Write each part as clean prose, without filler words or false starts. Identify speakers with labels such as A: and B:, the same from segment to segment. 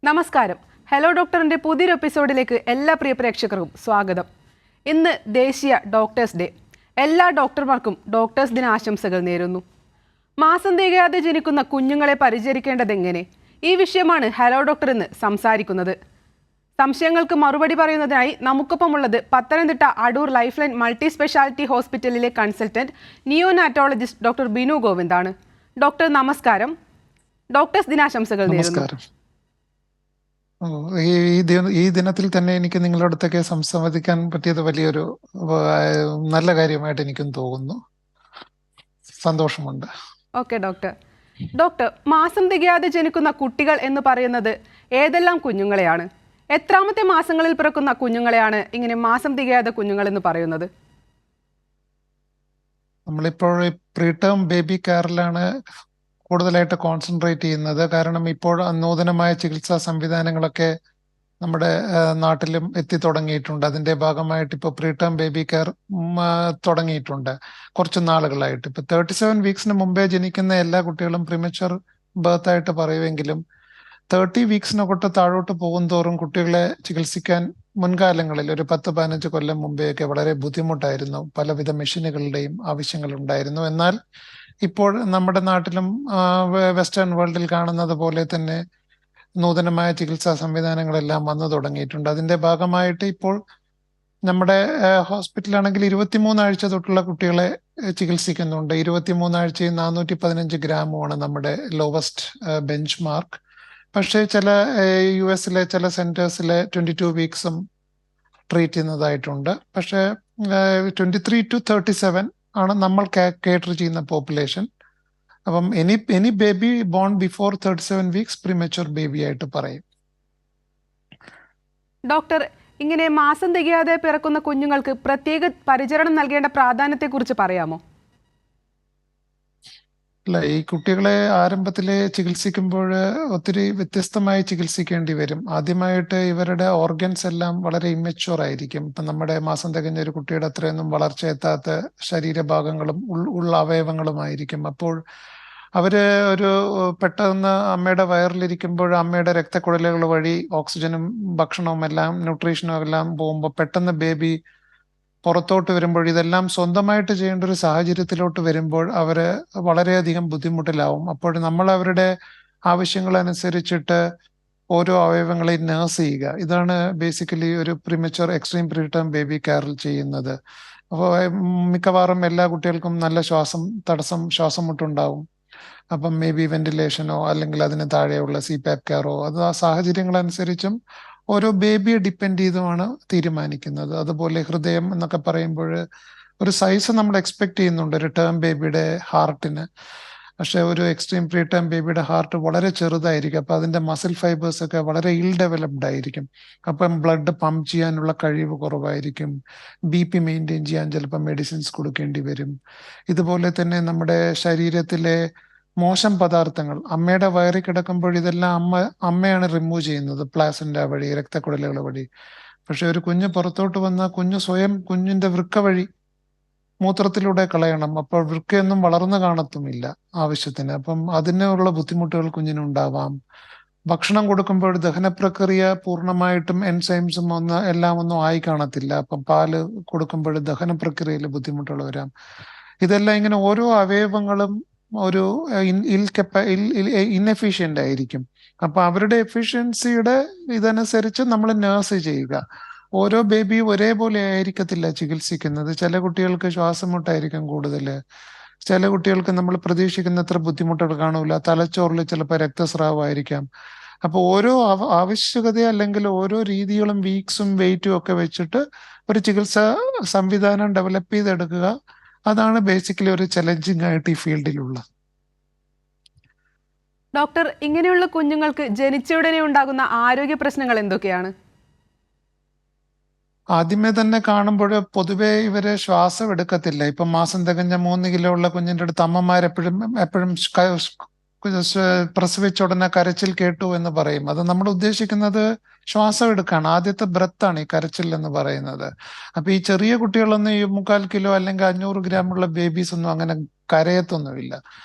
A: നമസ്കാരം. ഹലോ ഡോക്ടറിന്റെ പുതിയൊരു എപ്പിസോഡിലേക്ക് എല്ലാ പ്രിയ പ്രേക്ഷകർക്കും സ്വാഗതം. ഇന്ന് ദേശീയ ഡോക്ടേഴ്സ് ഡേ. എല്ലാ ഡോക്ടർമാർക്കും ഡോക്ടേഴ്സ് ദിന ആശംസകൾ നേരുന്നു. മാസം തികയാതെ ജനിക്കുന്ന കുഞ്ഞുങ്ങളെ പരിചരിക്കേണ്ടതെങ്ങനെ? ഈ വിഷയമാണ് ഹലോ ഡോക്ടർ ഇന്ന് സംസാരിക്കുന്നത്. സംശയങ്ങൾക്ക് മറുപടി പറയുന്നതിനായി നമുക്കൊപ്പമുള്ളത് Pathanamthitta Adoor life line multi speciality ഹോസ്പിറ്റലിലെ കൺസൾട്ടന്റ് നിയോനാറ്റോളജിസ്റ്റ് ഡോക്ടർ ബിനു ഗോവിന്ദാണ്. ഡോക്ടർ നമസ്കാരം. ഡോക്ടേഴ്സ് ദിനാശംസകൾ നേരുന്നു.
B: ഈ ദിനത്തിൽ തന്നെ എനിക്ക് നിങ്ങളുടെ അടുത്തൊക്കെ സംവദിക്കാൻ പറ്റിയത് വലിയൊരു നല്ല കാര്യമായിട്ട് എനിക്കും തോന്നുന്നു. സന്തോഷമുണ്ട്.
A: Okay doctor. ഡോക്ടർ, മാസം തികയാതെ ജനിക്കുന്ന കുട്ടികൾ എന്ന് പറയുന്നത് ഏതെല്ലാം കുഞ്ഞുങ്ങളെയാണ്? എത്രാമത്തെ മാസങ്ങളിൽ പിറക്കുന്ന കുഞ്ഞുങ്ങളെയാണ് ഇങ്ങനെ മാസം തികയാതെ കുഞ്ഞുങ്ങൾ എന്ന് പറയുന്നത്?
B: നമ്മളിപ്പോൾ പ്രീടേം ബേബി കെയറിലാണ് കൂടുതലായിട്ട് കോൺസെൻട്രേറ്റ് ചെയ്യുന്നത്. കാരണം ഇപ്പോൾ നൂതനമായ ചികിത്സാ സംവിധാനങ്ങളൊക്കെ നമ്മുടെ നാട്ടിലും എത്തി തുടങ്ങിയിട്ടുണ്ട്. അതിന്റെ ഭാഗമായിട്ട് ഇപ്പോൾ പ്രീടേം ബേബി കെയർ തുടങ്ങിയിട്ടുണ്ട് കുറച്ച് നാളുകളായിട്ട്. ഇപ്പൊ 37 വീക്സിന് മുമ്പേ ജനിക്കുന്ന എല്ലാ കുട്ടികളും പ്രിമച്വർ ബർത്ത് ആയിട്ട് പറയുമെങ്കിലും 30 വീക്സിനൊക്കെ താഴോട്ട് പോകുന്തോറും കുട്ടികളെ ചികിത്സിക്കാൻ മുൻകാലങ്ങളിൽ ഒരു 10-15 കൊല്ലം മുമ്പെയൊക്കെ വളരെ ബുദ്ധിമുട്ടായിരുന്നു. പലവിധ മെഷീനുകളുടെയും ആവശ്യങ്ങൾ ഉണ്ടായിരുന്നു. എന്നാൽ ഇപ്പോൾ നമ്മുടെ നാട്ടിലും വെസ്റ്റേൺ വേൾഡിൽ കാണുന്നത് പോലെ തന്നെ നൂതനമായ ചികിത്സാ സംവിധാനങ്ങളെല്ലാം വന്നു തുടങ്ങിയിട്ടുണ്ട്. അതിന്റെ ഭാഗമായിട്ട് ഇപ്പോൾ നമ്മുടെ ഹോസ്പിറ്റലാണെങ്കിൽ 23 ആഴ്ച തൊട്ടുള്ള കുട്ടികളെ ചികിത്സിക്കുന്നുണ്ട്. 23 ആഴ്ചയും 415 ഗ്രാമുമാണ് നമ്മുടെ ലോവസ്റ്റ് ബെഞ്ച് മാർക്ക്. പക്ഷേ ചില US ചില സെന്റേഴ്സിലെ 22 വീക്സും ട്രീറ്റ് ചെയ്യുന്നതായിട്ടുണ്ട്. പക്ഷേ 23 to 37 ആണ് നമ്മൾ കേറ്റർ ചെയ്യുന്ന പോപ്പുലേഷൻ. അപ്പം any baby born before 37 weeks premature baby ആയിട്ട് പറയും.
A: ഡോക്ടർ, ഇങ്ങനെ മാസം തികയാതെ പിറക്കുന്ന കുഞ്ഞുങ്ങൾക്ക് പ്രത്യേക പരിചരണം നൽകേണ്ട പ്രാധാന്യത്തെക്കുറിച്ച് പറയാമോ?
B: അല്ല, ഈ കുട്ടികളെ ആരംഭത്തിലെ ചികിത്സിക്കുമ്പോൾ ഒത്തിരി വ്യത്യസ്തമായി ചികിത്സിക്കേണ്ടി വരും. ആദ്യമായിട്ട് ഇവരുടെ ഓർഗൻസ് എല്ലാം വളരെ ഇമ്മച്യൂർ ആയിരിക്കും. ഇപ്പൊ നമ്മുടെ മാസം തികഞ്ഞ ഒരു കുട്ടിയുടെ അത്രയൊന്നും വളർച്ച എത്താത്ത ശരീരഭാഗങ്ങളും ഉള്ള അവയവങ്ങളുമായിരിക്കും. അപ്പോൾ അവര് ഒരു പെട്ടെന്ന് അമ്മയുടെ വയറിലിരിക്കുമ്പോൾ അമ്മയുടെ രക്തക്കുഴലുകൾ വഴി ഓക്സിജനും ഭക്ഷണവും എല്ലാം ന്യൂട്രീഷനും എല്ലാം പോകുമ്പോൾ പെട്ടെന്ന് ബേബി പുറത്തോട്ട് വരുമ്പോൾ ഇതെല്ലാം സ്വന്തമായിട്ട് ചെയ്യേണ്ട ഒരു സാഹചര്യത്തിലോട്ട് വരുമ്പോൾ അവര് വളരെയധികം ബുദ്ധിമുട്ടിലാവും. അപ്പോൾ നമ്മൾ അവരുടെ ആവശ്യങ്ങളനുസരിച്ചിട്ട് ഓരോ അവയവങ്ങളെയും നേഴ്സ് ചെയ്യുക. ഇതാണ് ബേസിക്കലി ഒരു പ്രീമച്വർ എക്സ്ട്രീം പ്രീടേം ബേബി കെയറിൽ ചെയ്യുന്നത്. അപ്പോൾ മിക്കവാറും എല്ലാ കുട്ടികൾക്കും നല്ല ശ്വാസം മുട്ടുണ്ടാവും. അപ്പം മേ ബി വെന്റിലേഷനോ അല്ലെങ്കിൽ അതിന് താഴെയുള്ള CPAP കെയറോ അത് ആ സാഹചര്യങ്ങളനുസരിച്ചും ഓരോ ബേബിയെ ഡിപ്പെൻഡ് ചെയ്തുമാണ് തീരുമാനിക്കുന്നത്. അതുപോലെ ഹൃദയം എന്നൊക്കെ പറയുമ്പോൾ ഒരു സൈസ് നമ്മൾ എക്സ്പെക്ട് ചെയ്യുന്നുണ്ട് ഒരു ടേം ബേബിയുടെ ഹാർട്ടിന്. പക്ഷെ ഒരു എക്സ്ട്രീം പ്രീടേം ബേബിയുടെ ഹാർട്ട് വളരെ ചെറുതായിരിക്കും. അപ്പൊ അതിന്റെ മസിൽ ഫൈബേഴ്സ് ഒക്കെ വളരെ ഇൽ ഡെവലപ്ഡ് ആയിരിക്കും. അപ്പം ബ്ലഡ് പമ്പ് ചെയ്യാനുള്ള കഴിവ് കുറവായിരിക്കും. BP മെയിൻറ്റെയിൻ ചെയ്യാൻ ചിലപ്പോൾ മെഡിസിൻസ് കൊടുക്കേണ്ടി വരും. ഇതുപോലെ തന്നെ നമ്മുടെ ശരീരത്തിലെ മോശം പദാർത്ഥങ്ങൾ അമ്മയുടെ വയറിൽ കിടക്കുമ്പോൾ ഇതെല്ലാം അമ്മയാണ് റിമൂവ് ചെയ്യുന്നത് പ്ലാസന്റ വഴി, രക്തക്കുഴലുകൾ വഴി. പക്ഷെ ഒരു കുഞ്ഞ് പുറത്തോട്ട് വന്ന കുഞ്ഞ് സ്വയം കുഞ്ഞിന്റെ വൃക്ക വഴി മൂത്രത്തിലൂടെ കളയണം. അപ്പോൾ വൃക്കയൊന്നും വളർന്നു കാണത്തുമില്ല ആവശ്യത്തിന്. അപ്പം അതിനുള്ള ബുദ്ധിമുട്ടുകൾ കുഞ്ഞിനുണ്ടാവാം. ഭക്ഷണം കൊടുക്കുമ്പോൾ ദഹന പ്രക്രിയ പൂർണ്ണമായിട്ടും എൻസൈംസും എല്ലാം ഒന്നും ആയി കാണത്തില്ല. അപ്പം പാല് കൊടുക്കുമ്പോൾ ദഹന പ്രക്രിയയിൽ ബുദ്ധിമുട്ടുകൾ വരാം. ഇതെല്ലാം ഇങ്ങനെ ഓരോ അവയവങ്ങളും ഒരു ഇൻഎഫിഷ്യന്റ് ആയിരിക്കും. അപ്പൊ അവരുടെ എഫിഷ്യൻസിയുടെ ഇതനുസരിച്ച് നമ്മൾ നേഴ്സ് ചെയ്യുക. ഓരോ ബേബിയും ഒരേപോലെ ആയിരിക്കത്തില്ല ചികിത്സിക്കുന്നത്. ചില കുട്ടികൾക്ക് ശ്വാസം മുട്ടായിരിക്കും കൂടുതൽ. ചില കുട്ടികൾക്ക് നമ്മൾ പ്രതീക്ഷിക്കുന്നത്ര ബുദ്ധിമുട്ടുകൾ കാണൂല. തലച്ചോറിൽ ചിലപ്പോൾ രക്തസ്രാവമായിരിക്കാം. അപ്പൊ ഓരോ ആവശ്യകത അല്ലെങ്കിൽ ഓരോ രീതികളും വീക്സും വെയിറ്റും ഒക്കെ വെച്ചിട്ട് ഒരു ചികിത്സാ സംവിധാനം ഡെവലപ്പ് ചെയ്തെടുക്കുക. അതാണ് ബേസിക്കലി ഒരു ചലഞ്ചിങ് ആയിട്ട് ഈ ഫീൽഡിലുള്ള.
A: ഡോക്ടർ, ഇങ്ങനെയുള്ള കുഞ്ഞുങ്ങൾക്ക് ജനിച്ചയുടനെ ഉണ്ടാകുന്ന ആരോഗ്യ പ്രശ്നങ്ങൾ എന്തൊക്കെയാണ്?
B: ആദ്യമേ തന്നെ കാണുമ്പോൾ പൊതുവെ ഇവര് ശ്വാസം എടുക്കത്തില്ല. ഇപ്പൊ മാസം തികഞ്ഞ 3 കിലോ ഉള്ള കുഞ്ഞിന്റെ അടുത്ത് എപ്പോഴും പ്രസവിച്ച ഉടനെ കരച്ചിൽ കേട്ടു എന്ന് പറയും. അത് നമ്മൾ ഉദ്ദേശിക്കുന്നത് ശ്വാസം എടുക്കാണ്. ആദ്യത്തെ ബ്രത്താണ് ഈ കരച്ചിൽ എന്ന് പറയുന്നത്. അപ്പൊ ഈ ചെറിയ കുട്ടികളൊന്നും ഈ 3/4 കിലോ അല്ലെങ്കിൽ 500 ഗ്രാമുള്ള ബേബീസ് ഒന്നും അങ്ങനെ കരയത്തൊന്നുമില്ല.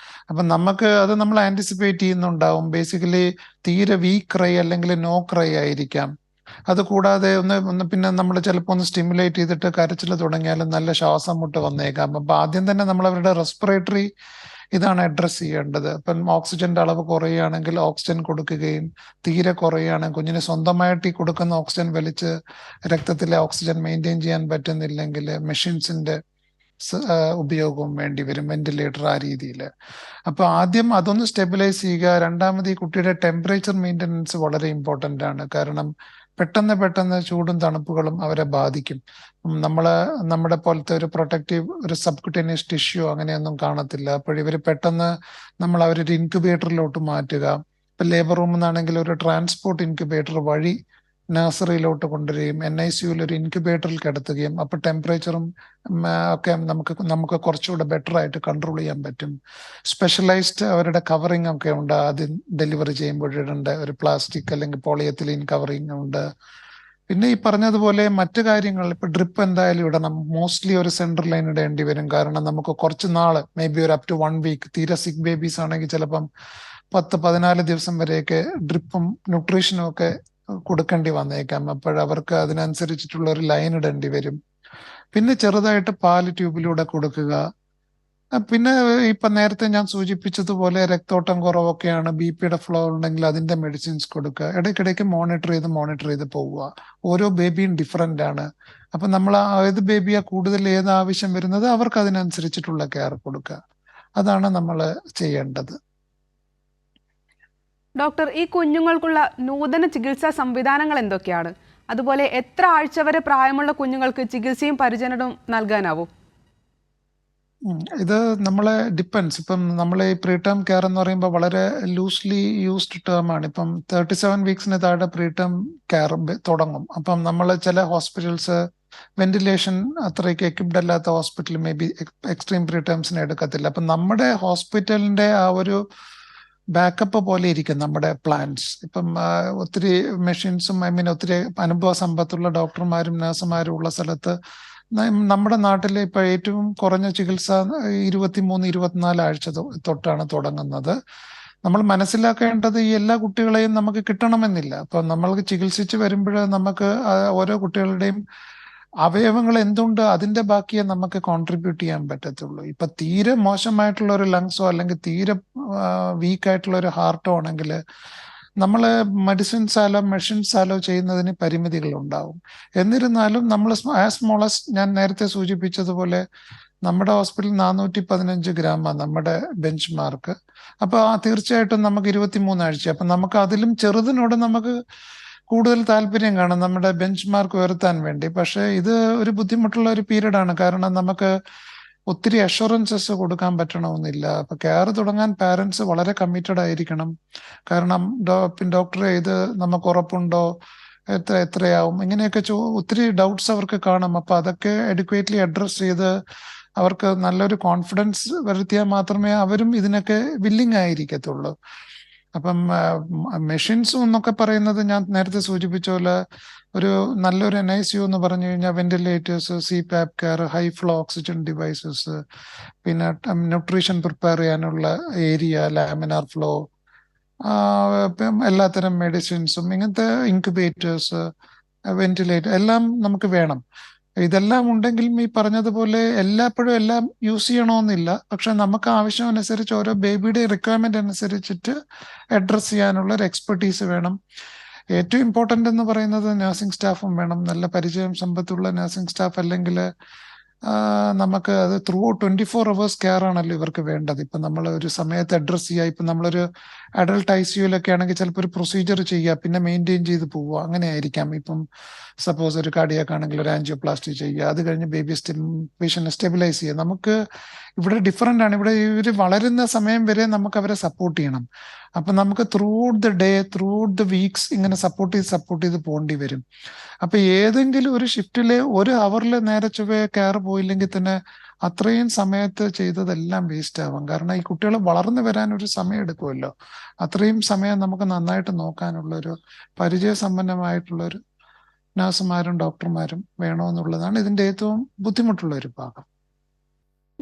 B: അപ്പം നമുക്ക് അത് നമ്മൾ ആന്റിസിപ്പേറ്റ് ചെയ്യുന്നുണ്ടാവും. ബേസിക്കലി തീരെ വീക്ക് ക്രൈ അല്ലെങ്കിൽ നോ ക്രൈ ആയിരിക്കാം. അത് കൂടാതെ ഒന്ന് ഒന്ന് പിന്നെ നമ്മൾ ചിലപ്പോൾ ഒന്ന് സ്റ്റിമുലേറ്റ് ചെയ്തിട്ട് കരച്ചിൽ തുടങ്ങിയാലും നല്ല ശ്വാസം മുട്ട് വന്നേക്കാം. അപ്പൊ ആദ്യം തന്നെ നമ്മൾ അവരുടെ റെസ്പിറേറ്ററി ഇതാണ് അഡ്രസ്സ് ചെയ്യേണ്ടത്. ഇപ്പം ഓക്സിജന്റെ അളവ് കുറയുകയാണെങ്കിൽ ഓക്സിജൻ കൊടുക്കുകയും, തീരെ കുറയുകയാണെങ്കിൽ കുഞ്ഞിന് സ്വന്തമായിട്ട് ഈ കൊടുക്കുന്ന ഓക്സിജൻ വലിച്ച് രക്തത്തിലെ ഓക്സിജൻ മെയിൻറ്റെയിൻ ചെയ്യാൻ പറ്റുന്നില്ലെങ്കിൽ മെഷീൻസിന്റെ ഉപയോഗവും വേണ്ടി വരും, വെന്റിലേറ്റർ ആ രീതിയിൽ. അപ്പൊ ആദ്യം അതൊന്ന് സ്റ്റെബിലൈസ് ചെയ്യുക. രണ്ടാമത് ഈ കുട്ടിയുടെ ടെമ്പറേച്ചർ മെയിൻ്റനൻസ് വളരെ ഇമ്പോർട്ടൻ്റ് ആണ്. കാരണം പെട്ടെന്ന് ചൂടും തണുപ്പുകളും അവരെ ബാധിക്കും. നമ്മുടെ പോലത്തെ ഒരു പ്രൊട്ടക്റ്റീവ് ഒരു സബ്ക്യൂട്ടേനിയസ് ടിഷ്യൂ അങ്ങനെയൊന്നും കാണത്തില്ല. അപ്പോഴിവർ പെട്ടെന്ന് നമ്മൾ അവരൊരു ഇൻക്യുബേറ്ററിലോട്ട് മാറ്റുക. ഇപ്പൊ ലേബർ റൂമിൽ നിന്നാണെങ്കിൽ ഒരു ട്രാൻസ്പോർട്ട് ഇൻക്യുബേറ്റർ വഴി നഴ്സറിയിലോട്ട് കൊണ്ടുവരികയും NICUവിൽ ഒരു ഇൻക്യുബേറ്ററിൽ കിടത്തുകയും അപ്പൊ ടെമ്പറേച്ചറും ഒക്കെ നമുക്ക് കുറച്ചുകൂടെ ബെറ്റർ ആയിട്ട് കൺട്രോൾ ചെയ്യാൻ പറ്റും. സ്പെഷ്യലൈസ്ഡ് അവരുടെ കവറിങ് ഒക്കെ ഉണ്ട്. ആദ്യം ഡെലിവറി ചെയ്യുമ്പോൾ ഇടേണ്ട ഒരു പ്ലാസ്റ്റിക് അല്ലെങ്കിൽ പോളിയെത്തിലീൻ കവറിങ് ഉണ്ട്. പിന്നെ ഈ പറഞ്ഞതുപോലെ മറ്റു കാര്യങ്ങൾ, ഇപ്പൊ ഡ്രിപ്പ് എന്തായാലും ഇടണം. മോസ്റ്റ്ലി ഒരു സെൻട്രൽ ലൈൻ ഇടേണ്ടി വരും. കാരണം നമുക്ക് കുറച്ച് നാള്, മേ ബി ഒരു അപ് ടു 1 വീക്ക്, തീരെ സിക്ക് ബേബീസ് ആണെങ്കിൽ ചിലപ്പം 10-14 ദിവസം വരെയൊക്കെ ഡ്രിപ്പും ന്യൂട്രീഷനും ഒക്കെ കൊടുക്കേണ്ടി വന്നേക്കാം. അപ്പോഴവർക്ക് അതിനനുസരിച്ചിട്ടുള്ള ഒരു ലൈൻ ഇടേണ്ടി വരും. പിന്നെ ചെറുതായിട്ട് പാല് ട്യൂബിലൂടെ കൊടുക്കുക. പിന്നെ ഇപ്പൊ നേരത്തെ ഞാൻ സൂചിപ്പിച്ചതുപോലെ രക്തോട്ടം കുറവൊക്കെയാണ്, BP ഫ്ലോ ഉണ്ടെങ്കിൽ അതിന്റെ മെഡിസിൻസ് കൊടുക്കുക. ഇടയ്ക്കിടയ്ക്ക് മോണിറ്റർ ചെയ്ത് പോവുക. ഓരോ ബേബിയും ഡിഫറെന്റ് ആണ്. അപ്പൊ നമ്മൾ ഏത് ബേബിയാ കൂടുതൽ ഏത് ആവശ്യം വരുന്നത് അവർക്ക് അതിനനുസരിച്ചിട്ടുള്ള കെയർ കൊടുക്കുക. അതാണ് നമ്മൾ ചെയ്യേണ്ടത്.
A: ഡോക്ടർ, ഈ കുഞ്ഞുങ്ങൾക്കുള്ള നൂതന ചികിത്സാ സംവിധാനങ്ങൾ എന്തൊക്കെയാണ്? അതുപോലെ എത്ര ആഴ്ച വരെ പ്രായമുള്ള കുഞ്ഞുങ്ങൾക്ക് ചികിത്സയും പരിചരണവും നൽകാനാവും?
B: ഇത് നമ്മളെ ഡിപ്പെൻസ്. ഇപ്പം നമ്മൾ ഈ പ്രീടേം കെയർ എന്ന് പറയുമ്പോൾ വളരെ ലൂസ്ലി യൂസ്ഡ് ടേം ആണ്. ഇപ്പം 37 വീക്സിന് താഴെ പ്രീടേം കെയർ തുടങ്ങും. അപ്പം നമ്മൾ ചില ഹോസ്പിറ്റൽസ് വെന്റിലേഷൻ അത്രയ്ക്ക് എക്വിപ്ഡ് അല്ലാത്ത ഹോസ്പിറ്റൽ മേ ബി എക്സ്ട്രീം പ്രീടേംസിന് എടുക്കത്തില്ല. അപ്പം നമ്മുടെ ഹോസ്പിറ്റലിന്റെ ആ ഒരു ബാക്കപ്പ് പോലെ ഇരിക്കും നമ്മുടെ പ്ലാൻസ്. ഇപ്പം ഒത്തിരി മെഷീൻസും ഒത്തിരി അനുഭവ സമ്പത്തുള്ള ഡോക്ടർമാരും നഴ്സുമാരും ഉള്ള സ്ഥലത്ത് നമ്മുടെ നാട്ടിലെ ഇപ്പൊ ഏറ്റവും കുറഞ്ഞ ചികിത്സ 23-24 ആഴ്ച തൊട്ടാണ് തുടങ്ങുന്നത്. നമ്മൾ മനസ്സിലാക്കേണ്ടത് ഈ എല്ലാ കുട്ടികളെയും നമുക്ക് കിട്ടണമെന്നില്ല. അപ്പൊ നമ്മൾക്ക് ചികിത്സിച്ച് വരുമ്പോൾ നമുക്ക് ഓരോ കുട്ടികളുടെയും അവയവങ്ങൾ എന്തുണ്ട് അതിന്റെ ബാക്കിയെ നമുക്ക് കോൺട്രിബ്യൂട്ട് ചെയ്യാൻ പറ്റത്തുള്ളൂ. ഇപ്പൊ തീരെ മോശമായിട്ടുള്ള ഒരു ലങ്സോ അല്ലെങ്കിൽ തീരെ വീക്കായിട്ടുള്ള ഒരു ഹാർട്ടോ ആണെങ്കിൽ നമ്മൾ മെഡിസിൻസാലോ മെഷീൻസാലോ ചെയ്യുന്നതിന് പരിമിതികൾ ഉണ്ടാവും. എന്നിരുന്നാലും നമ്മൾ ആസ് സ്മോൾ ആസ് ഞാൻ നേരത്തെ സൂചിപ്പിച്ചതുപോലെ നമ്മുടെ ഹോസ്പിറ്റലിൽ 415 ഗ്രാമാണ് നമ്മുടെ ബെഞ്ച് മാർക്ക്. അപ്പൊ തീർച്ചയായിട്ടും നമുക്ക് 23 ആഴ്ച. അപ്പൊ നമുക്ക് അതിലും ചെറുതിനോട് നമുക്ക് കൂടുതൽ താല്പര്യം കാണും നമ്മുടെ ബെഞ്ച് മാർക്ക് ഉയർത്താൻ വേണ്ടി. പക്ഷെ ഇത് ഒരു ബുദ്ധിമുട്ടുള്ള ഒരു പീരീഡ് ആണ്. കാരണം നമുക്ക് ഒത്തിരി അഷുറൻസസ് കൊടുക്കാൻ പറ്റണമെന്നില്ല. അപ്പൊ കെയർ തുടങ്ങാൻ പാരന്റ്സ് വളരെ കമ്മിറ്റഡ് ആയിരിക്കണം. കാരണം ഡോക്ടറെ ഇത് നമുക്ക് ഉറപ്പുണ്ടോ, എത്രയാവും, ഇങ്ങനെയൊക്കെ ഒത്തിരി ഡൗട്ട്സ് അവർക്ക് കാണും. അപ്പൊ അതൊക്കെ അഡ്ക്വേറ്റ്ലി അഡ്രസ് ചെയ്ത് അവർക്ക് നല്ലൊരു കോൺഫിഡൻസ് വരുത്തിയാൽ മാത്രമേ അവരും ഇതിനൊക്കെ വില്ലിങ് ആയിരിക്കത്തുള്ളൂ. അപ്പം മെഷീൻസും എന്നൊക്കെ പറയുന്നത് ഞാൻ നേരത്തെ സൂചിപ്പിച്ച പോലെ ഒരു നല്ലൊരു NICU എന്ന് പറഞ്ഞു കഴിഞ്ഞാൽ ventilators, CPAP care, high flow oxygen devices, പിന്നെ ന്യൂട്രീഷൻ പ്രിപ്പയർ ചെയ്യാനുള്ള ഏരിയ, ലാമിനാർ ഫ്ലോ, എല്ലാത്തരം മെഡിസിൻസും, ഇങ്ങനത്തെ ഇൻക്യുബേറ്റേഴ്സ്, വെന്റിലേറ്റർ എല്ലാം നമുക്ക് വേണം. ഇതെല്ലാം ഉണ്ടെങ്കിലും ഈ പറഞ്ഞതുപോലെ എല്ലാപ്പോഴും എല്ലാം യൂസ് ചെയ്യണമെന്നില്ല. പക്ഷെ നമുക്ക് ആവശ്യം അനുസരിച്ച് ഓരോ ബേബിയുടെ റിക്വയർമെന്റ് അനുസരിച്ചിട്ട് അഡ്രസ് ചെയ്യാനുള്ള ഒരു എക്സ്പെർട്ടീസ് വേണം. ഏറ്റവും ഇമ്പോർട്ടൻ്റ് എന്ന് പറയുന്നത് നഴ്സിംഗ് സ്റ്റാഫും വേണം. നല്ല പരിചയം സമ്പത്തുള്ള നഴ്സിംഗ് സ്റ്റാഫ്. അല്ലെങ്കിൽ നമുക്ക് അത് ത്രൂ 24 hours കെയർ ആണല്ലോ ഇവർക്ക് വേണ്ടത്. ഇപ്പൊ നമ്മൾ ഒരു സമയത്ത് അഡ്രസ് ചെയ്യുക. ഇപ്പൊ നമ്മളൊരു അഡൾട്ട് ICUലൊക്കെ ആണെങ്കിൽ ചിലപ്പോൾ ഒരു പ്രൊസീജിയർ ചെയ്യുക, പിന്നെ മെയിൻറ്റെയിൻ ചെയ്ത് പോവുക, അങ്ങനെ ആയിരിക്കാം. ഇപ്പം സപ്പോസ് ഒരു കാർഡിയാക്ക് ആണെങ്കിൽ ഒരു ആൻജിയോപ്ലാസ്റ്റി ചെയ്യുക, അത് കഴിഞ്ഞ് പേഷ്യന്റിനെ സ്റ്റെബിലൈസ് ചെയ്യുക. നമുക്ക് ഇവിടെ ഡിഫറെന്റ് ആണ്. ഇവിടെ ഇവർ വളരുന്ന സമയം വരെ നമുക്ക് അവരെ സപ്പോർട്ട് ചെയ്യണം. അപ്പൊ നമുക്ക് through out the day, through out the weeks ഇങ്ങനെ സപ്പോർട്ട് ചെയ്ത് പോകേണ്ടി വരും. അപ്പൊ ഏതെങ്കിലും ഒരു ഷിഫ്റ്റില് ഒരു അവറിൽ നേരെ ചൊവ്വേ കെയർ പോയില്ലെങ്കിൽ തന്നെ അത്രയും സമയത്ത് ചെയ്തതെല്ലാം വേസ്റ്റ് ആവാം. കാരണം ഈ കുട്ടികൾ വളർന്നു വരാൻ ഒരു സമയം എടുക്കുമല്ലോ. അത്രയും സമയം നമുക്ക് നന്നായിട്ട് നോക്കാനുള്ള ഒരു പരിചയസമ്പന്നമായിട്ടുള്ള ഒരു നഴ്സുമാരും ഡോക്ടർമാരും വേണമെന്നുള്ളതാണ് ഇതിന്റെ ഏറ്റവും ബുദ്ധിമുട്ടുള്ള ഒരു ഭാഗം.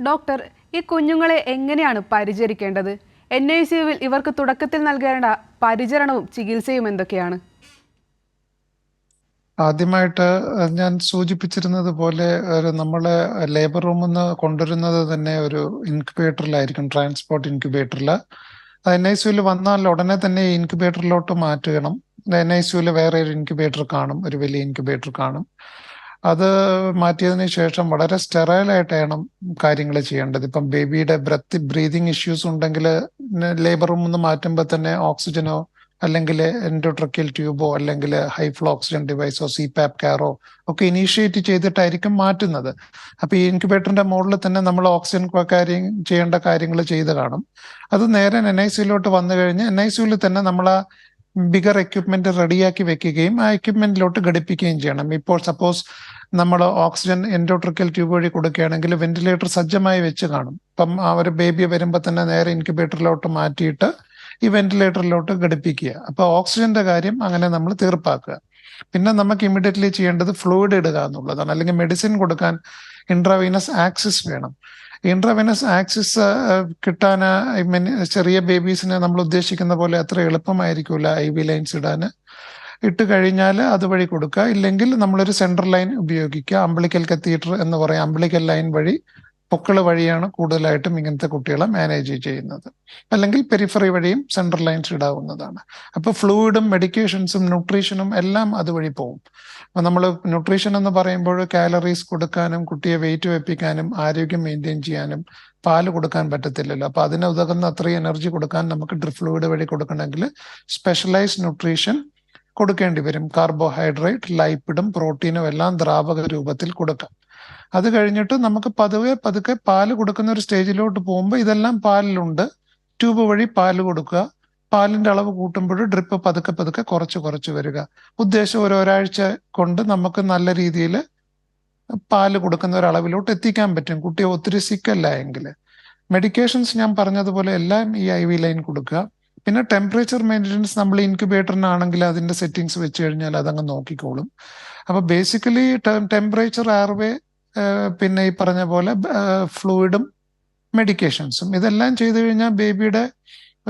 A: ഡോക്ടർ, ഈ കുഞ്ഞുങ്ങളെ എങ്ങനെയാണ് പരിചരിക്കേണ്ടത്? NICUവിൽ ഇവർക്ക് തുടക്കത്തിൽ നൽകേണ്ട പരിചരണവും ചികിത്സയും എന്തൊക്കെയാണ്?
B: ആദ്യമായിട്ട് ഞാൻ സൂചിപ്പിച്ചിരുന്നത് പോലെ നമ്മള് ലേബർ റൂമിൽ നിന്ന് കൊണ്ടുവരുന്നത് തന്നെ ഒരു ഇൻക്യുബേറ്ററിലായിരിക്കും, ട്രാൻസ്പോർട്ട് ഇൻക്യുബേറ്ററിൽ. NICUവിൽ വന്നാൽ ഉടനെ തന്നെ ഈ ഇൻക്യുബേറ്ററിലോട്ട് മാറ്റണം. NICUവിൽ വേറെ ഒരു ഇൻക്യുബേറ്റർ കാണും, ഒരു വലിയ ഇൻക്യുബേറ്റർ കാണും. അത് മാറ്റിയതിന് ശേഷം വളരെ സ്റ്റെറൈലായിട്ടാണ് കാര്യങ്ങൾ ചെയ്യേണ്ടത്. ഇപ്പം ബേബിയുടെ ബ്രീതിങ് ഇഷ്യൂസ് ഉണ്ടെങ്കിൽ ലേബർ റൂമിൽ നിന്ന് മാറ്റുമ്പോൾ തന്നെ ഓക്സിജനോ അല്ലെങ്കിൽ എൻഡോട്രക്കിയൽ ട്യൂബോ അല്ലെങ്കിൽ ഹൈ ഫ്ലോ ഓക്സിജൻ ഡിവൈസോ CPAP കെയറോ ഒക്കെ ഇനീഷ്യേറ്റ് ചെയ്തിട്ടായിരിക്കും മാറ്റുന്നത്. അപ്പൊ ഈ ഇൻക്യുബേറ്ററിന്റെ മുകളിൽ തന്നെ നമ്മൾ ഓക്സിജൻ ചെയ്യേണ്ട കാര്യങ്ങൾ ചെയ്ത് കാണും. അത് നേരെ NICUവിലോട്ട് വന്നു കഴിഞ്ഞ് NICUവിൽ തന്നെ നമ്മൾ ആ ബിഗർ എക്യുപ്മെന്റ് റെഡിയാക്കി വെക്കുകയും ആ എക്യുപ്മെന്റിലോട്ട് ഘടിപ്പിക്കുകയും ചെയ്യണം. ഇപ്പോൾ സപ്പോസ് നമ്മൾ ഓക്സിജൻ എൻഡോട്രക്കിയൽ ട്യൂബ് വഴി കൊടുക്കുകയാണെങ്കിൽ വെന്റിലേറ്റർ സജ്ജമായി വെച്ച് കാണും. ഇപ്പം ആ ഒരു ബേബി വരുമ്പോൾ തന്നെ നേരെ ഇൻക്യുബേറ്ററിലോട്ട് മാറ്റിയിട്ട് ഈ വെന്റിലേറ്ററിലോട്ട് ഘടിപ്പിക്കുക. അപ്പൊ ഓക്സിജന്റെ കാര്യം അങ്ങനെ നമ്മൾ തീർപ്പാക്കുക. പിന്നെ നമുക്ക് ഇമ്മീഡിയറ്റ്ലി ചെയ്യേണ്ടത് ഫ്ലൂയിഡ് ഇടുക എന്നുള്ളതാണ്. അല്ലെങ്കിൽ മെഡിസിൻ കൊടുക്കാൻ ഇൻട്രാവീനസ് ആക്സിസ് വേണം. ഇൻട്രാവീനസ് ആക്സിസ് കിട്ടാൻ ചെറിയ ബേബീസിന് നമ്മൾ ഉദ്ദേശിക്കുന്ന പോലെ അത്ര എളുപ്പമായിരിക്കില്ല IV ലൈൻസ് ഇടാൻ. ഇട്ട് കഴിഞ്ഞാൽ അതുവഴി കൊടുക്കുക. ഇല്ലെങ്കിൽ നമ്മളൊരു സെൻട്രൽ ലൈൻ ഉപയോഗിക്കുക. അംബ്ലിക്കൽ കത്തീറ്റർ എന്ന് പറയും. അംബ്ലിക്കൽ ലൈൻ വഴി, പൊക്കിള് വഴിയാണ് കൂടുതലായിട്ടും ഇങ്ങനത്തെ കുട്ടികളെ മാനേജ് ചെയ്യുന്നത്. അല്ലെങ്കിൽ പെരിഫറി വഴിയും സെൻട്രൽ ലൈൻസ് ഇടാവുന്നതാണ്. അപ്പൊ ഫ്ലൂയിഡും മെഡിക്കേഷൻസും ന്യൂട്രീഷനും എല്ലാം അതുവഴി പോകും. അപ്പൊ നമ്മൾ ന്യൂട്രീഷൻ എന്ന് പറയുമ്പോൾ കാലറീസ് കൊടുക്കാനും കുട്ടിയെ വെയിറ്റ് വെപ്പിക്കാനും ആരോഗ്യം മെയിൻറ്റെയിൻ ചെയ്യാനും പാല് കൊടുക്കാൻ പറ്റത്തില്ലല്ലോ. അപ്പൊ അതിന് ഉതകുന്ന അത്രയും എനർജി കൊടുക്കാൻ നമുക്ക് ഡ്രിപ്പ് ഫ്ലൂയിഡ് വഴി കൊടുക്കണമെങ്കിൽ സ്പെഷ്യലൈസ്ഡ് ന്യൂട്രീഷൻ കൊടുക്കേണ്ടി വരും. കാർബോഹൈഡ്രേറ്റ്, ലൈപ്പിഡും പ്രോട്ടീനും എല്ലാം ദ്രാവക രൂപത്തിൽ കൊടുക്കാം. അത് കഴിഞ്ഞിട്ട് നമുക്ക് പതുക്കെ പാല് കൊടുക്കുന്ന ഒരു സ്റ്റേജിലോട്ട് പോകുമ്പോൾ ഇതെല്ലാം പാലിലുണ്ട്. ട്യൂബ് വഴി പാല് കൊടുക്കുക. പാലിന്റെ അളവ് കൂട്ടുമ്പോൾ ഡ്രിപ്പ് പതുക്കെ കുറച്ച് വരിക. ഉദ്ദേശം ഒരാഴ്ച കൊണ്ട് നമുക്ക് നല്ല രീതിയിൽ പാല് കൊടുക്കുന്ന ഒരളവിലോട്ട് എത്തിക്കാൻ പറ്റും, കുട്ടിയെ ഒത്തിരി സിക്കല്ല എങ്കിൽ. മെഡിക്കേഷൻസ് ഞാൻ പറഞ്ഞതുപോലെ എല്ലാം ഈ IV ലൈൻ കൊടുക്കുക. പിന്നെ ടെമ്പറേച്ചർ മെയിൻ്റെനൻസ് നമ്മൾ ഇൻക്യുബേറ്ററിനാണെങ്കിൽ അതിന്റെ സെറ്റിങ്സ് വെച്ച് കഴിഞ്ഞാൽ അതങ്ങ് നോക്കിക്കോളും. അപ്പൊ ബേസിക്കലി ടെമ്പറേച്ചർ, എയർവേ, പിന്നെ ഈ പറഞ്ഞ പോലെ ഫ്ലൂയിഡും മെഡിക്കേഷൻസും ഇതെല്ലാം ചെയ്തു കഴിഞ്ഞാൽ ബേബിയുടെ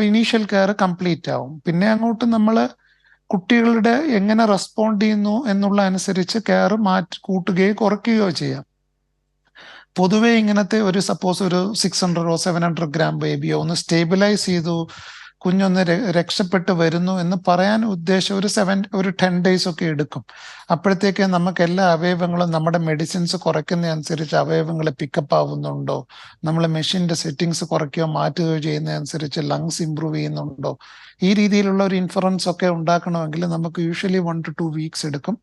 B: ഇനീഷ്യൽ കെയർ കംപ്ലീറ്റ് ആവും. പിന്നെ അങ്ങോട്ട് നമ്മൾ കുട്ടികളുടെ എങ്ങനെ റെസ്പോണ്ട് ചെയ്യുന്നു എന്നുള്ള അനുസരിച്ച് കെയർ കൂട്ടുകയോ കുറയ്ക്കുകയോ ചെയ്യാം. പൊതുവെ ഇങ്ങനത്തെ ഒരു സപ്പോസ് ഒരു 600 or 700 gram ബേബിയോ ഒന്ന് സ്റ്റേബിലൈസ് ചെയ്തു, കുഞ്ഞൊന്ന് രക്ഷപ്പെട്ട് വരുന്നു എന്ന് പറയാൻ ഉദ്ദേശം ഒരു 10 days ഒക്കെ എടുക്കും. അപ്പോഴത്തേക്ക് നമുക്ക് എല്ലാ അവയവങ്ങളും നമ്മുടെ മെഡിസിൻസ് കുറയ്ക്കുന്ന അനുസരിച്ച് അവയവങ്ങൾ പിക്കപ്പ് ആവുന്നുണ്ടോ, നമ്മൾ മെഷീന്റെ സെറ്റിങ്സ് കുറയ്ക്കുകയോ മാറ്റുകയോ ചെയ്യുന്നതനുസരിച്ച് ലങ്സ് ഇമ്പ്രൂവ് ചെയ്യുന്നുണ്ടോ, ഈ രീതിയിലുള്ള ഒരു ഇൻഫറൻസ് ഒക്കെ ഉണ്ടാക്കണമെങ്കിൽ നമുക്ക് യൂഷ്വലി 1 to 2 weeks എടുക്കും.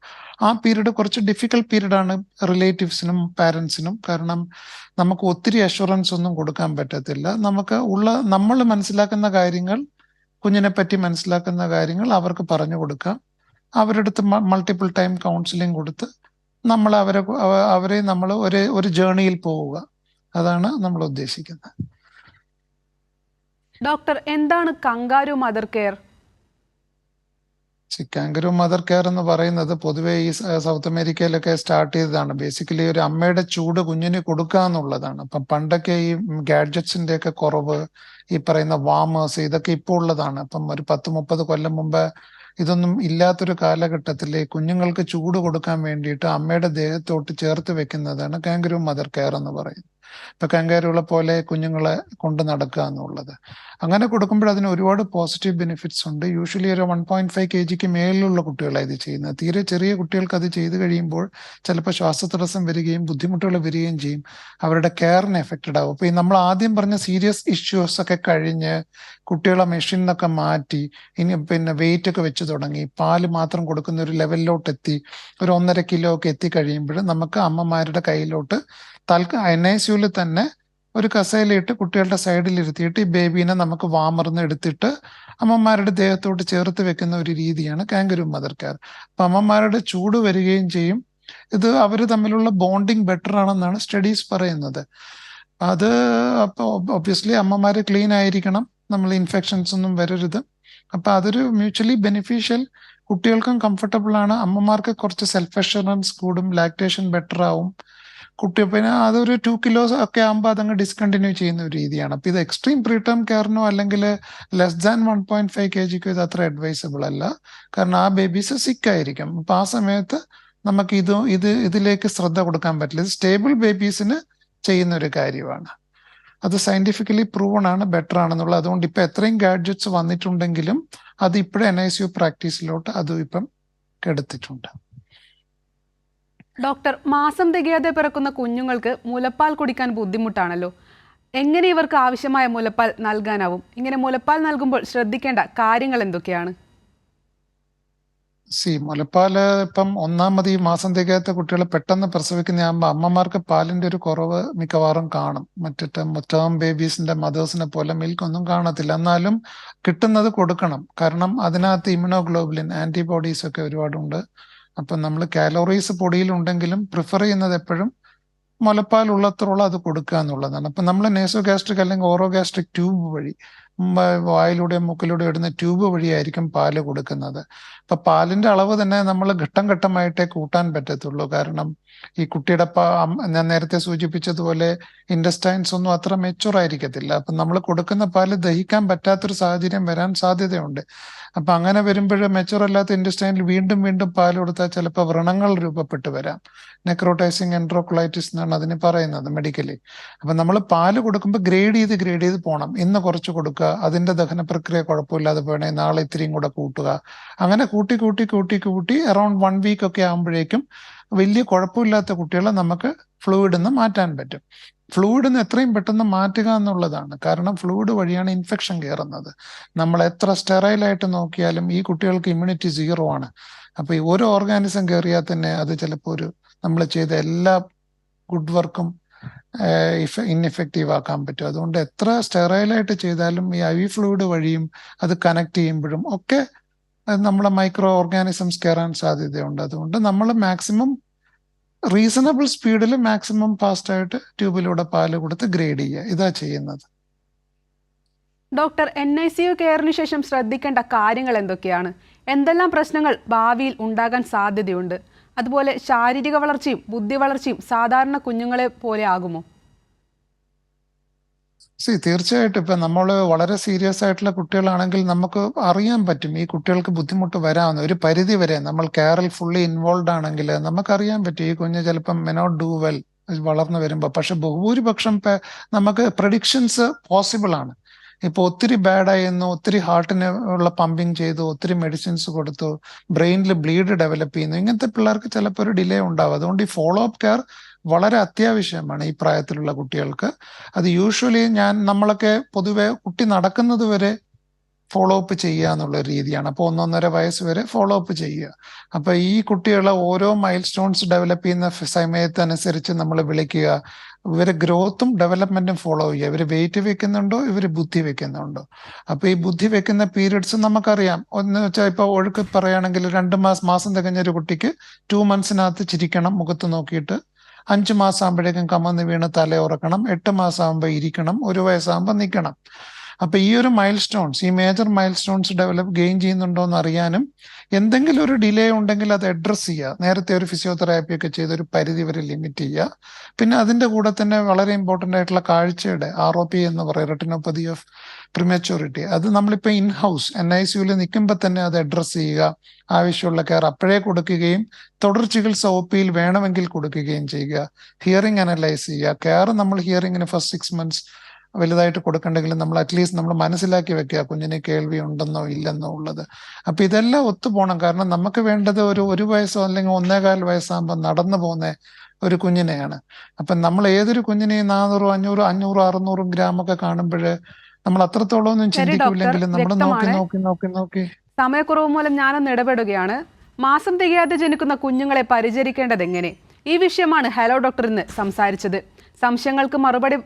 B: ആ പീരീഡ് കുറച്ച് ഡിഫിക്കൽട്ട് പീരീഡാണ് റിലേറ്റീവ്സിനും പാരൻസിനും. കാരണം നമുക്ക് ഒത്തിരി അഷുറൻസ് ഒന്നും കൊടുക്കാൻ പറ്റത്തില്ല. നമ്മൾ മനസ്സിലാക്കുന്ന കാര്യങ്ങൾ, കുഞ്ഞിനെ പറ്റി മനസ്സിലാക്കുന്ന കാര്യങ്ങൾ അവർക്ക് പറഞ്ഞു കൊടുക്കാം. അവരുടെ അടുത്ത് മൾട്ടിപ്പിൾ ടൈം കൗൺസിലിംഗ് കൊടുത്ത് നമ്മൾ അവരെ നമ്മൾ ഒരു ജേർണിയിൽ പോവുക. അതാണ് നമ്മൾ ഉദ്ദേശിക്കുന്നത്.
A: ഡോക്ടർ, എന്താണ് kangaroo mother care?
B: Kangaroo mother care എന്ന് പറയുന്നത് പൊതുവെ ഈ സൗത്ത് അമേരിക്കയിലൊക്കെ സ്റ്റാർട്ട് ചെയ്തതാണ്. ബേസിക്കലി ഒരു അമ്മയുടെ ചൂട് കുഞ്ഞിന് കൊടുക്കുക എന്നുള്ളതാണ്. അപ്പം പണ്ടൊക്കെ ഈ ഗാഡ്ജറ്റ്സിന്റെ ഒക്കെ കുറവ്, ഈ പറയുന്ന വാമേഴ്സ്, ഇതൊക്കെ ഇപ്പോൾ ഉള്ളതാണ്. അപ്പം ഒരു 10-30 കൊല്ലം മുമ്പ് ഇതൊന്നും ഇല്ലാത്തൊരു കാലഘട്ടത്തിൽ കുഞ്ഞുങ്ങൾക്ക് ചൂട് കൊടുക്കാൻ വേണ്ടിയിട്ട് അമ്മയുടെ ദേഹത്തോട്ട് ചേർത്ത് വെക്കുന്നതാണ് കാങ്കരൂ മദർ കെയർ എന്ന് പറയുന്നത്. ഇപ്പൊ കാങ്കരൂളെ പോലെ കുഞ്ഞുങ്ങളെ കൊണ്ട് നടക്കുക എന്നുള്ളത്. അങ്ങനെ കൊടുക്കുമ്പോൾ അതിന് ഒരുപാട് പോസിറ്റീവ് ബെനിഫിറ്റ്സ് ഉണ്ട്. യൂഷ്വലി ഒരു 1.5 kg മേലിലുള്ള കുട്ടികളാണ് ഇത് ചെയ്യുന്നത്. തീരെ ചെറിയ കുട്ടികൾക്ക് അത് ചെയ്ത് കഴിയുമ്പോൾ ചിലപ്പോൾ ശ്വാസതടസ്സം വരികയും ബുദ്ധിമുട്ടുകൾ വരികയും ചെയ്യും. അവരുടെ കെയറിന് എഫക്റ്റഡ് ആവും. അപ്പൊ ഈ നമ്മൾ ആദ്യം പറഞ്ഞ സീരിയസ് ഇഷ്യൂസ് ഒക്കെ കഴിഞ്ഞ് കുട്ടികളെ മെഷീനൊക്കെ മാറ്റി ഇനി പിന്നെ വെയിറ്റ് ഒക്കെ വെച്ച് തുടങ്ങി പാല് മാത്രം കൊടുക്കുന്ന ഒരു ലെവലിലോട്ട് എത്തി ഒരു 1.5 kilo ഒക്കെ എത്തിക്കഴിയുമ്പോൾ നമുക്ക് അമ്മമാരുടെ കയ്യിലോട്ട് NICUവിൽ തന്നെ ഒരു കസേലയിട്ട് കുട്ടികളുടെ സൈഡിൽ ഇരുത്തിയിട്ട് ഈ ബേബീനെ നമുക്ക് വാമർന്ന് എടുത്തിട്ട് അമ്മമാരുടെ ദേഹത്തോട്ട് ചേർത്ത് വെക്കുന്ന ഒരു രീതിയാണ് കാങ്കരൂ മദർ കെയർ. അപ്പൊ അമ്മമാരുടെ ചൂട് വരികയും ചെയ്യും. ഇത് അവർ തമ്മിലുള്ള ബോണ്ടിങ് ബെറ്റർ ആണെന്നാണ് സ്റ്റഡീസ് പറയുന്നത്. അത് അപ്പോൾ ഒബ്വിയസ്ലി അമ്മമാര് ക്ലീൻ ആയിരിക്കണം, നമ്മൾ ഇൻഫെക്ഷൻസ് ഒന്നും വരരുത്. അപ്പൊ അതൊരു മ്യൂച്വലി ബെനിഫിഷ്യൽ, കുട്ടികൾക്കും കംഫർട്ടബിൾ ആണ്. അമ്മമാർക്ക് കുറച്ച് സെൽഫ് അഷുറൻസ് കൂടും, ലാക്ടേഷൻ ബെറ്റർ ആവും. കുട്ടി പിന്നെ അതൊരു 2 കിലോസ് ഒക്കെ ആകുമ്പോൾ അതങ്ങ് ഡിസ്കണ്ടിന്യൂ ചെയ്യുന്ന ഒരു രീതിയാണ്. അപ്പോൾ ഇത് എക്സ്ട്രീം പ്രീടേം കെയറിനോ അല്ലെങ്കിൽ ലെസ് ദാൻ 1.5 kgക്കോ ഇത് അത്ര അഡ്വൈസബിൾ അല്ല. കാരണം ആ ബേബീസ് സിക്ക് ആയിരിക്കും. അപ്പോൾ ആ സമയത്ത് നമുക്ക് ഇതിലേക്ക് ശ്രദ്ധ കൊടുക്കാൻ പറ്റില്ല. ഇത് സ്റ്റേബിൾ ബേബീസിന് ചെയ്യുന്ന ഒരു കാര്യമാണ്. അത് സയന്റിഫിക്കലി പ്രൂവൺ ആണ്, ബെറ്റർ ആണെന്നുള്ളത്. അതുകൊണ്ട് ഇപ്പൊ എത്രയും ഗാഡ്ജറ്റ്സ് വന്നിട്ടുണ്ടെങ്കിലും അത് ഇപ്പോഴും NICU പ്രാക്ടീസിലോട്ട് അതും ഇപ്പം എടുത്തിട്ടുണ്ട്.
A: ഡോക്ടർ, മാസം തികയാതെ പിറക്കുന്ന കുഞ്ഞുങ്ങൾക്ക് മുലപ്പാൽ കുടിക്കാൻ ബുദ്ധിമുട്ടാണല്ലോ. എങ്ങനെ ഇവർക്ക് ആവശ്യമായ മുലപ്പാൽ നൽകാനാവും? ഇങ്ങനെ മുലപ്പാൽ നൽകുമ്പോൾ ശ്രദ്ധിക്കേണ്ട കാര്യങ്ങൾ എന്തൊക്കെയാണ്?
B: മുലപ്പാല് ഇപ്പം ഒന്നാമത് ഈ മാസം തികയാത്ത കുട്ടികളെ പെട്ടെന്ന് പ്രസവിക്കുന്നതാകുമ്പോൾ അമ്മമാർക്ക് പാലിന്റെ ഒരു കുറവ് മിക്കവാറും കാണും. ടേം ബേബീസിന്റെ മദേഴ്സിനെ പോലെ മിൽക്ക് ഒന്നും കാണത്തില്ല. എന്നാലും കിട്ടുന്നത് കൊടുക്കണം. കാരണം അതിനകത്ത് ഇമ്യൂണോഗ്ലോബുലിൻ ആന്റിബോഡീസ് ഒക്കെ ഒരുപാടുണ്ട്. അപ്പം നമ്മൾ കാലോറീസ് പൊടിയിലുണ്ടെങ്കിലും പ്രിഫർ ചെയ്യുന്നത് എപ്പോഴും മുലപ്പാൽ ഉള്ളത്തോളം അത് കൊടുക്കുക എന്നുള്ളതാണ്. അപ്പം നമ്മൾ നേസോഗാസ്ട്രിക് അല്ലെങ്കിൽ ഓറോഗാസ്ട്രിക് ട്യൂബ് വഴി വായിലൂടെയും മൂക്കിലൂടെയും ഇടുന്ന ട്യൂബ് വഴിയായിരിക്കും പാല് കൊടുക്കുന്നത്. അപ്പൊ പാലിന്റെ അളവ് തന്നെ നമ്മൾ ഘട്ടം ഘട്ടമായിട്ടേ കൂട്ടാൻ പറ്റത്തുള്ളൂ. കാരണം ഈ കുട്ടിയുടെ ഞാൻ നേരത്തെ സൂചിപ്പിച്ചതുപോലെ ഇൻഡസ്റ്റൈൻസ് ഒന്നും അത്ര മെച്ചുവർ ആയിരിക്കത്തില്ല. അപ്പൊ നമ്മൾ കൊടുക്കുന്ന പാല് ദഹിക്കാൻ പറ്റാത്തൊരു സാഹചര്യം വരാൻ സാധ്യതയുണ്ട്. അപ്പൊ അങ്ങനെ വരുമ്പോൾ മെച്ചുവർ അല്ലാത്ത ഇൻഡസ്റ്റൈനിൽ വീണ്ടും വീണ്ടും പാൽ കൊടുത്താൽ ചിലപ്പോൾ വ്രണങ്ങൾ രൂപപ്പെട്ട് വരാം. നെക്രോട്ടൈസിങ് എൻട്രോക്കൊളൈറ്റിസ് എന്നാണ് അതിന് പറയുന്നത് മെഡിക്കലി. അപ്പൊ നമ്മൾ പാല് കൊടുക്കുമ്പോൾ ഗ്രേഡ് ചെയ്ത് പോകണം. ഇന്ന് കുറച്ച് കൊടുക്കുക, അതിന്റെ ദഹന പ്രക്രിയ കുഴപ്പമില്ലാതെ പോകണേ നാളെ ഇത്തിരിയും കൂടെ കൂട്ടുക. അങ്ങനെ കൂട്ടി അറൌണ്ട് 1 വീക്ക് ഒക്കെ ആകുമ്പോഴേക്കും വലിയ കുഴപ്പമില്ലാത്ത കുട്ടികളെ നമുക്ക് ഫ്ലൂയിഡിൽ നിന്ന് മാറ്റാൻ പറ്റും. ഫ്ലൂയിഡിൽ നിന്ന് എത്രയും പെട്ടെന്ന് മാറ്റുക എന്നുള്ളതാണ്. കാരണം ഫ്ലൂയിഡ് വഴിയാണ് ഇൻഫെക്ഷൻ കയറുന്നത്. നമ്മൾ എത്ര സ്റ്റെറൈലായിട്ട് നോക്കിയാലും ഈ കുട്ടികൾക്ക് ഇമ്മ്യൂണിറ്റി 0 ആണ്. അപ്പൊ ഈ ഓരോ ഓർഗാനിസം കയറിയാൽ തന്നെ അത് ചിലപ്പോൾ നമ്മൾ ചെയ്ത എല്ലാ ഗുഡ് വർക്കും ഇൻഎഫക്റ്റീവ് ആക്കാൻ പറ്റും. അതുകൊണ്ട് എത്ര സ്റ്റെറൈലായിട്ട് ചെയ്താലും ഈ IV ഫ്ലൂയിഡ് വഴിയും അത് കണക്ട് ചെയ്യുമ്പോഴും ഒക്കെ നമ്മളെ മൈക്രോ ഓർഗാനിസംസ് കയറാൻ സാധ്യതയുണ്ട്. അതുകൊണ്ട് നമ്മൾ മാക്സിമം റീസണബിൾ സ്പീഡിൽ മാക്സിമം ഫാസ്റ്റ് ആയിട്ട് ട്യൂബിലൂടെ പാല് കൊടുത്ത് ഗ്രേഡ് ചെയ്യുക, ഇതാ ചെയ്യുന്നത്.
A: ഡോക്ടർ, NICU കെയറിന് ശേഷം ശ്രദ്ധിക്കേണ്ട കാര്യങ്ങൾ എന്തൊക്കെയാണ്? എന്തെല്ലാം പ്രശ്നങ്ങൾ ഭാവിയിൽ ഉണ്ടാകാൻ സാധ്യതയുണ്ട്? അതുപോലെ ശാരീരിക വളർച്ചയും ബുദ്ധി വളർച്ചയും സാധാരണ കുഞ്ഞുങ്ങളെ പോലെ ആകുമോ?
B: തീർച്ചയായിട്ടും ഇപ്പൊ നമ്മൾ വളരെ സീരിയസ് ആയിട്ടുള്ള കുട്ടികളാണെങ്കിൽ നമുക്ക് അറിയാൻ പറ്റും ഈ കുട്ടികൾക്ക് ബുദ്ധിമുട്ട് വരാവുന്ന ഒരു പരിധി വരെ. നമ്മൾ കെയറിൽ ഫുള്ളി ഇൻവോൾവ് ആണെങ്കിൽ നമുക്കറിയാൻ പറ്റും ഈ കുഞ്ഞ് ചിലപ്പം മെ നോട്ട് ഡു വെൽ വളർന്നു വരുമ്പോൾ. പക്ഷെ ബഹുഭൂരിപക്ഷം നമുക്ക് പ്രഡിക്ഷൻസ് പോസിബിൾ ആണ്. ഇപ്പൊ ഒത്തിരി ബാഡായിരുന്നു, ഒത്തിരി ഹാർട്ടിന് ഉള്ള പമ്പിങ് ചെയ്തു, ഒത്തിരി മെഡിസിൻസ് കൊടുത്തു, ബ്രെയിനിൽ ബ്ലീഡ് ഡെവലപ്പ് ചെയ്യുന്നു, ഇങ്ങനത്തെ പിള്ളേർക്ക് ചിലപ്പോൾ ഒരു ഡിലേ ഉണ്ടാവും. അതുകൊണ്ട് ഈ ഫോളോ അപ്പ് കെയർ വളരെ അത്യാവശ്യമാണ് ഈ പ്രായത്തിലുള്ള കുട്ടികൾക്ക്. അത് യൂഷ്വലി നമ്മളൊക്കെ പൊതുവെ കുട്ടി നടക്കുന്നത് വരെ ഫോളോ അപ്പ് ചെയ്യുക എന്നുള്ള രീതിയാണ്. അപ്പോൾ 1-1.5 വയസ്സ് വരെ ഫോളോ അപ്പ് ചെയ്യുക. അപ്പൊ ഈ കുട്ടികളെ ഓരോ മൈൽ സ്റ്റോൺസ് ഡെവലപ്പ് ചെയ്യുന്ന സമയത്തനുസരിച്ച് നമ്മൾ വിളിക്കുക. ഇവരെ ഗ്രോത്തും ഡെവലപ്മെന്റും ഫോളോ ചെയ്യുക. ഇവർ വെയിറ്റ് വെക്കുന്നുണ്ടോ, ഇവർ ബുദ്ധി വെക്കുന്നുണ്ടോ. അപ്പൊ ഈ ബുദ്ധി വെക്കുന്ന പീരിയഡ്സ് നമുക്കറിയാം. ഒന്ന് വെച്ചാൽ ഇപ്പൊ ഒഴുക്ക് പറയുകയാണെങ്കിൽ 2 മാസം തികഞ്ഞ ഒരു കുട്ടിക്ക് 2 മന്ത്സിനകത്ത് ചിരിക്കണം മുഖത്ത് നോക്കിയിട്ട്, 5 മാസം ആകുമ്പോഴേക്കും കമന്ന് വീണ് തല ഉറക്കണം, 8 മാസം ആകുമ്പോൾ ഇരിക്കണം, 1 വയസ്സാകുമ്പോൾ നിൽക്കണം. അപ്പൊ ഈ ഒരു മൈൽ സ്റ്റോൺസ്, ഈ മേജർ മൈൽ സ്റ്റോൺസ് ഗെയിൻ ചെയ്യുന്നുണ്ടോ എന്ന് അറിയാനും എന്തെങ്കിലും ഒരു ഡിലേ ഉണ്ടെങ്കിൽ അത് അഡ്രസ് ചെയ്യുക. നേരത്തെ ഒരു ഫിസിയോതെറാപ്പി ഒക്കെ ചെയ്ത് ഒരു പരിധി വരെ ലിമിറ്റ് ചെയ്യുക. പിന്നെ അതിന്റെ കൂടെ തന്നെ വളരെ ഇമ്പോർട്ടന്റ് ആയിട്ടുള്ള കാഴ്ചയുടെ ROP എന്ന് പറയും, റെറ്റിനോപ്പതി ഓഫ് പ്രിമച്യൂരിറ്റി, അത് നമ്മളിപ്പോ ഇൻഹൗസ് NICUവിൽ നിൽക്കുമ്പോൾ തന്നെ അത് അഡ്രസ് ചെയ്യുക. ആവശ്യമുള്ള കെയർ അപ്പോഴേ കൊടുക്കുകയും തുടർ ചികിത്സ OPയിൽ വേണമെങ്കിൽ കൊടുക്കുകയും ചെയ്യുക. ഹിയറിംഗ് അനലൈസ് ചെയ്യുക. കെയർ നമ്മൾ ഹിയറിംഗിന് ഫസ്റ്റ് 6 months വലുതായിട്ട് കൊടുക്കണ്ടെങ്കിലും നമ്മൾ അറ്റ്ലീസ്റ്റ് നമ്മൾ മനസ്സിലാക്കി വെക്കുക കുഞ്ഞിന് കേൾവി ഉണ്ടെന്നോ ഇല്ലെന്നോ ഉള്ളത്. അപ്പൊ ഇതെല്ലാം ഒത്തുപോകണം. കാരണം നമുക്ക് വേണ്ടത് ഒരു വയസ്സോ അല്ലെങ്കിൽ 1.25 വയസ്സാകുമ്പോൾ നടന്നു പോകുന്ന ഒരു കുഞ്ഞിനെയാണ്. അപ്പൊ നമ്മൾ ഏതൊരു കുഞ്ഞിനെയും 400, 500, 600 ഗ്രാം ഒക്കെ കാണുമ്പോൾ നമ്മൾ അത്രത്തോളം ഒന്നും ചിന്തിക്കില്ലെങ്കിലും നമ്മൾ നോക്കി.
A: സമയക്കുറവ് മൂലം ഞാനൊന്ന് ഇടപെടുകയാണ്. മാസം തികയാതെ ജനിക്കുന്ന കുഞ്ഞുങ്ങളെ പരിചരിക്കേണ്ടത് എങ്ങനെ? ഈ വിഷയമാണ് ഹലോ ഡോക്ടർ ഇന്ന് സംസാരിച്ചത്. സംശയങ്ങൾക്ക് മറുപടി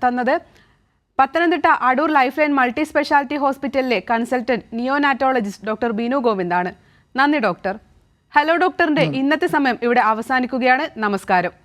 A: തന്നത് Pathanamthitta Adoor life line multi speciality ഹോസ്പിറ്റലിലെ കൺസൾട്ടന്റ് നിയോനാറ്റോളജിസ്റ്റ് ഡോക്ടർ ബിനു ഗോവിന്ദാണ്. നന്ദി ഡോക്ടർ. ഹലോ ഡോക്ടറിന്റെ ഇന്നത്തെ സമയം ഇവിടെ അവസാനിക്കുകയാണ്. നമസ്കാരം.